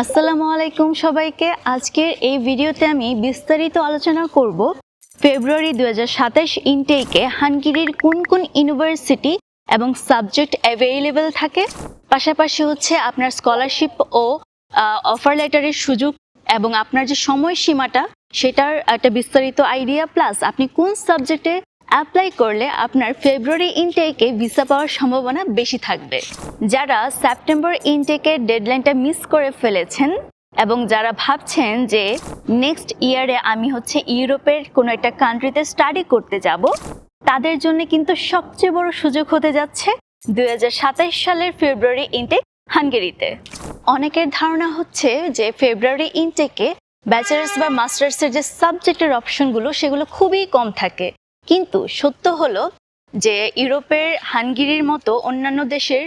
আসসালামু আলাইকুম সবাইকে। আজকের এই ভিডিওতে আমি বিস্তারিত আলোচনা করব ফেব্রুয়ারি 2027 ইনটেকে হাঙ্গেরির কোন কোন ইউনিভার্সিটি এবং সাবজেক্ট অ্যাভেলেবল থাকে, পাশাপাশি আপনার স্কলারশিপ ও অফার লেটারের সুযোগ এবং আপনার যে সময়সীমাটা সেটার একটা বিস্তারিত আইডিয়া, প্লাস আপনি কোন সাবজেক্টে অ্যাপ্লাই করলে আপনার ফেব্রুয়ারি ইনটেকে ভিসা পাওয়ার সম্ভাবনা বেশি থাকবে। যারা সেপ্টেম্বর ইনটেকের ডেডলাইনটা মিস করে ফেলেছেন এবং যারা ভাবছেন যে নেক্সট ইয়ারে আমি ইউরোপের কোনো একটা কান্ট্রিতে স্টাডি করতে যাব, তাদের জন্য কিন্তু সবচেয়ে বড় সুযোগ হতে যাচ্ছে 2027 সালের ফেব্রুয়ারি ইনটেক হাঙ্গেরিতে। অনেকের ধারণা হচ্ছে যে ফেব্রুয়ারি ইনটেকে ব্যাচেলার্স বা মাস্টার্সের যে সাবজেক্টের অপশনগুলো সেগুলো খুবই কম থাকে, কিন্তু সত্য হলো যে ইউরোপের হাঙ্গেরির মতো অন্যান্য দেশের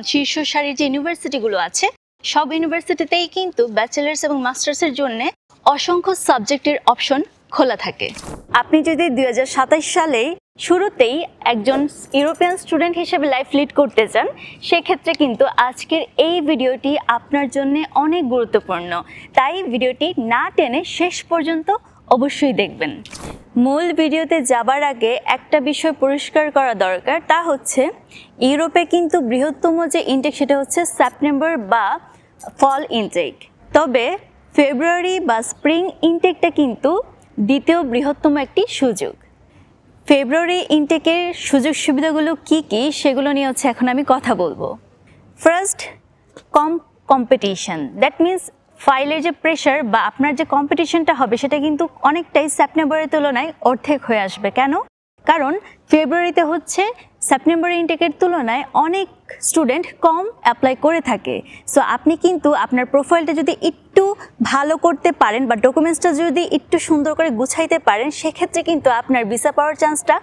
শীর্ষ সারির যে ইউনিভার্সিটিগুলো আছে সব ইউনিভার্সিটিতেই কিন্তু ব্যাচেলার্স এবং মাস্টার্সের জন্য অসংখ্য সাবজেক্টের অপশন খোলা থাকে। আপনি যদি 2027 সালে শুরুতেই একজন ইউরোপিয়ান স্টুডেন্ট হিসেবে লাইফ লিড করতে চান, সেক্ষেত্রে কিন্তু আজকের এই ভিডিওটি আপনার জন্য অনেক গুরুত্বপূর্ণ। তাই ভিডিওটি না টেনে শেষ পর্যন্ত অবশ্যই দেখবেন। মূল ভিডিওতে যাবার আগে একটা বিষয় পরিষ্কার করা দরকার, তা হচ্ছে ইউরোপে কিন্তু বৃহত্তম যে ইনটেক সেটা হচ্ছে সেপ্টেম্বর বা ফল ইনটেক, তবে ফেব্রুয়ারি বা স্প্রিং ইনটেকটা কিন্তু দ্বিতীয় বৃহত্তম একটি সুযোগ। ফেব্রুয়ারি ইনটেকের সুযোগ সুবিধাগুলো কি কি সেগুলো নিয়ে এখন আমি কথা বলবো। ফার্স্ট, কম্পিটিশন, দ্যাট মিনস ফাইলের যে প্রেশার বা আপনার যে কম্পিটিশনটা হবে সেটা কিন্তু অনেকটাই সেপ্টেম্বরের তুলনায় অর্ধেক হয়ে আসবে। কেন? কারণ ফেব্রুয়ারিতে সেপ্টেম্বর ইনটেকের তুলনায় অনেক স্টুডেন্ট কম অ্যাপ্লাই করে থাকে। সো আপনি কিন্তু আপনার প্রোফাইলটা যদি একটু ভালো করতে পারেন বা ডকুমেন্টসটা যদি একটু সুন্দর করে গুছাইতে পারেন, সেক্ষেত্রে কিন্তু আপনার ভিসা পাওয়ার চান্সটা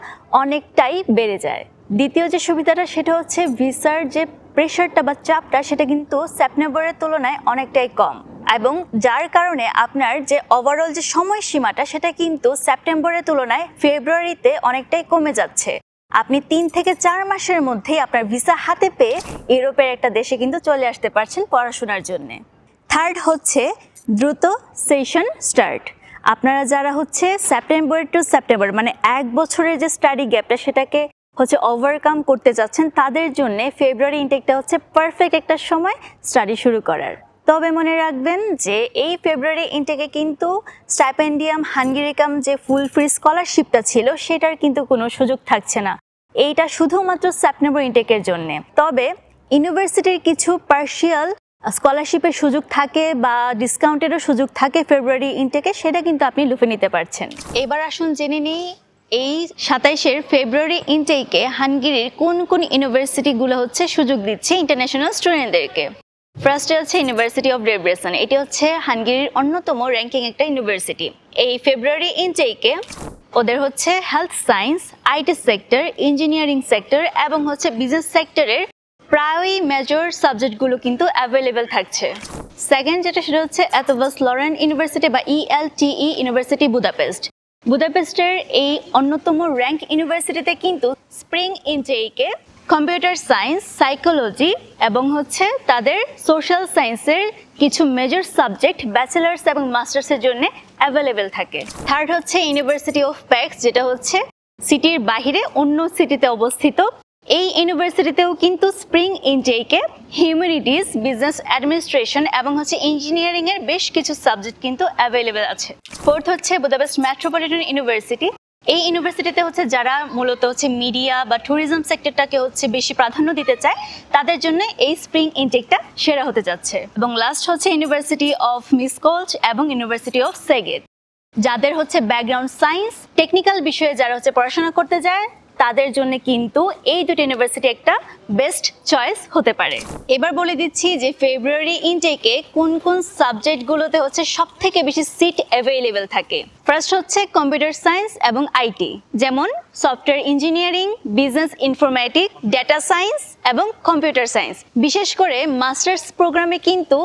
অনেকটাই বেড়ে যায়। দ্বিতীয় যে সুবিধাটা সেটা হচ্ছে ভিসার যে প্রেশারটা বা চাপটা সেটা কিন্তু সেপ্টেম্বরের তুলনায় অনেকটাই কম, এবং যার কারণে আপনার যে ওভারঅল যে সময়সীমাটা সেটা কিন্তু সেপ্টেম্বরের তুলনায় ফেব্রুয়ারিতে অনেকটাই কমে যাচ্ছে। আপনি 3 থেকে 4 মাসের মধ্যেই আপনার ভিসা হাতে পেয়ে ইউরোপের একটা দেশে কিন্তু চলে আসতে পারছেন পড়াশোনার জন্য। থার্ড হচ্ছে দ্রুত সেশন স্টার্ট। আপনারা যারা সেপ্টেম্বর টু সেপ্টেম্বর মানে 1 বছরের যে স্টাডি গ্যাপটা সেটাকে ওভারকাম করতে যাচ্ছেন, তাদের জন্য ফেব্রুয়ারি ইনটেকটা পারফেক্ট একটা সময় স্টাডি শুরু করার। তবে মনে রাখবেন যে এই ফেব্রুয়ারি ইনটেকে কিন্তু স্টাইপেন্ডিয়াম হাঙ্গেরিকাম যে ফুল ফ্রি স্কলারশিপটা ছিল সেটার কিন্তু কোনো সুযোগ থাকছে না। এইটা শুধুমাত্র সেপ্টেম্বর ইনটেকের জন্য। তবে ইউনিভার্সিটির কিছু পার্শিয়াল স্কলারশিপের সুযোগ থাকে বা ডিসকাউন্টেরও সুযোগ থাকে ফেব্রুয়ারি ইনটেকে, সেটা কিন্তু আপনি লুফে নিতে পারছেন। এবার আসুন জেনে নিই এই 27 ফেব্রুয়ারি ইনটেকে হাঙ্গেরির কোন কোন ইউনিভার্সিটিগুলো সুযোগ দিচ্ছে ইন্টারন্যাশনাল স্টুডেন্টদেরকে। ফার্স্টে ইউনিভার্সিটি অফ ডেব্রেসেন, এটি হাঙ্গেরির অন্যতম র্যাঙ্কিং একটা ইউনিভার্সিটি। এই ফেব্রুয়ারি ইনটেকে ওদের health science, IT sector, engineering sector এবং বিজনেস সেক্টরের প্রায়ই মেজর সাবজেক্টগুলো কিন্তু অ্যাভেলেবেল থাকছে। সেকেন্ড যেটা সেটা এতভাস লরেন ইউনিভার্সিটি বা ELTE ইউনিভার্সিটি বুদাপেস্ট। বুদাপেস্টের এই অন্যতম র্যাঙ্ক ইউনিভার্সিটিতে কিন্তু স্প্রিং ইনটেকে কম্পিউটার সায়েন্স, সাইকোলজি এবং তাদের সোশ্যাল সায়েন্সের কিছু মেজর সাবজেক্ট ব্যাচেলার্স এবং মাস্টার্সের জন্য অ্যাভেলেবেল থাকে। থার্ড ইউনিভার্সিটি অফ প্যাক্স, যেটা সিটির বাহিরে অন্য সিটিতে অবস্থিত। এই ইউনিভার্সিটিতেও কিন্তু স্প্রিং ইনটেকে হিউম্যানিটিজ, বিজনেস অ্যাডমিনিস্ট্রেশন এবং ইঞ্জিনিয়ারিং এর বেশ কিছু সাবজেক্ট কিন্তু অ্যাভেলেবেল আছে। Fourth Budapest metropolitan university. এই ইউনিভার্সিটিতে যারা মূলত মিডিয়া বা ট্যুরিজম সেক্টরটাকে বেশি প্রাধান্য দিতে চায়, তাদের জন্য এই স্প্রিং ইনটেকটা সেরা হতে যাচ্ছে। এবং লাস্ট ইউনিভার্সিটি অফ মিসকোলজ এবং ইউনিভার্সিটি অফ সেগেদ। যাদের ব্যাকগ্রাউন্ড সায়েন্স, টেকনিক্যাল বিষয়ে যারা পড়াশোনা করতে যায়, তাদের জন্য কিন্তু এই দুটো ইউনিভার্সিটি একটা বেস্ট চয়েস হতে পারে। এবার বলে দিচ্ছি যে ফেব্রুয়ারি ইনটেকে কোন কোন সাবজেক্টগুলোতে সব থেকে বেশি সিট অ্যাভেলেবেল থাকে। ফার্স্ট কম্পিউটার সায়েন্স এবং আইটি, যেমন software engineering, business informatic, data science এবং কম্পিউটার সায়েন্স। বিশেষ করে মাস্টার্স প্রোগ্রামে কিন্তু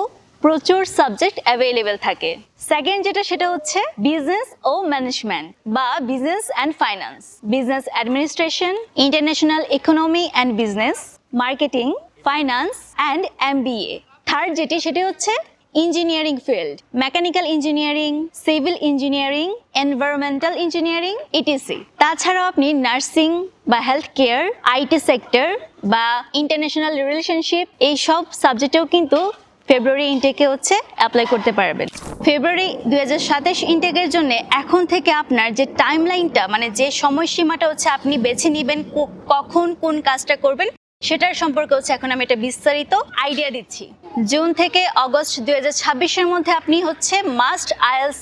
প্রচুর সাবজেক্ট অ্যাভেলেবেল থাকে। সেকেন্ড যেটা সেটা বিজনেস ও ম্যানেজমেন্ট বা business and finance, business administration, international economy and business, marketing, finance and MBA। Third যেটি সেটি engineering field, mechanical engineering, civil engineering, environmental engineering, etc. তাছাড়াও আপনি নার্সিং বা হেলথ কেয়ার, আইটি সেক্টর বা international relationship এই সব সাবজেক্টেও কিন্তু ফেব্রুয়ারি ইনটেকে অ্যাপ্লাই করতে পারবেন। ফেব্রুয়ারি 2027 ইনটেকের জন্য এখন থেকে আপনার যে টাইমলাইনটা মানে যে সময়সীমাটা আপনি বেছে নেবেন কখন কোন কাজটা করবেন সেটার সম্পর্কে এখন আমি একটা বিস্তারিত আইডিয়া দিচ্ছি। জুন থেকে অগস্ট 2026-এর মধ্যে আপনি মাস্ট আইএলস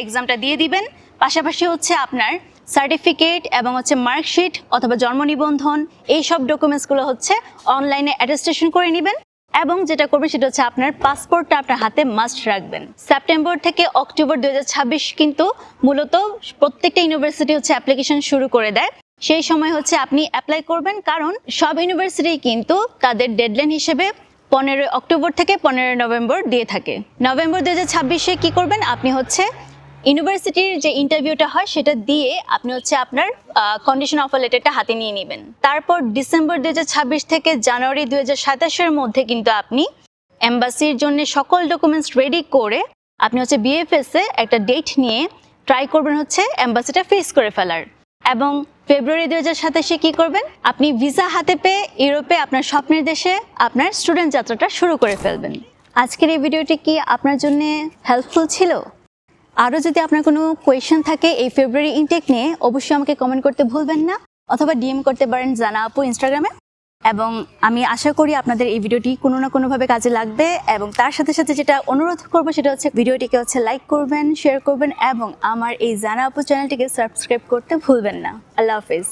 এক্সামটা দিয়ে দিবেন। পাশাপাশি আপনার সার্টিফিকেট এবং মার্কশিট অথবা জন্ম নিবন্ধন এই সব ডকুমেন্টসগুলো অনলাইনে অ্যাটেস্টেশন করে নেবেন এবং যেটা করবেন সেটা আপনার পাসপোর্টটা আপনার হাতে মাস্ট রাখবেন। সেপ্টেম্বর থেকে অক্টোবর 2026 কিন্তু মূলত প্রত্যেকটা ইউনিভার্সিটি অ্যাপ্লিকেশন শুরু করে দেয়। সেই সময় আপনি অ্যাপ্লাই করবেন, কারণ সব ইউনিভার্সিটি কিন্তু তাদের ডেডলাইন হিসেবে 15 অক্টোবর থেকে 15 নভেম্বর দিয়ে থাকে। নভেম্বর 2026-এ কি করবেন, আপনি ইউনিভার্সিটির যে ইন্টারভিউটা হয় সেটা দিয়ে আপনি আপনার কন্ডিশন অফার লেটারটা হাতে নিয়ে নেবেন। তারপর ডিসেম্বর 2026 থেকে জানুয়ারি 2027-এর মধ্যে কিন্তু আপনি এম্বাসির জন্য সকল ডকুমেন্টস রেডি করে আপনি বিএফএস-এ একটা ডেট নিয়ে ট্রাই করবেন এম্বাসিটা ফেস করে ফেলার। এবং ফেব্রুয়ারি 2027-এ কি করবেন, আপনি ভিসা হাতে পেয়ে ইউরোপে আপনার স্বপ্নের দেশে আপনার স্টুডেন্ট যাত্রাটা শুরু করে ফেলবেন। আজকের এই ভিডিওটি কি আপনার জন্য হেল্পফুল ছিল? আরও যদি আপনার কোনো কোয়েশ্চেন থাকে এই ফেব্রুয়ারি ইনটেক নিয়ে অবশ্যই আমাকে কমেন্ট করতে ভুলবেন না, অথবা ডিএম করতে পারেন জানা আপু ইনস্টাগ্রামে। এবং আমি আশা করি আপনাদের এই ভিডিওটি কোনো না কোনোভাবে কাজে লাগবে। এবং তার সাথে সাথে যেটা অনুরোধ করবো সেটা ভিডিওটিকে লাইক করবেন, শেয়ার করবেন এবং আমার এই জানা আপু চ্যানেলটিকে সাবস্ক্রাইব করতে ভুলবেন না। আল্লাহ হাফেজ।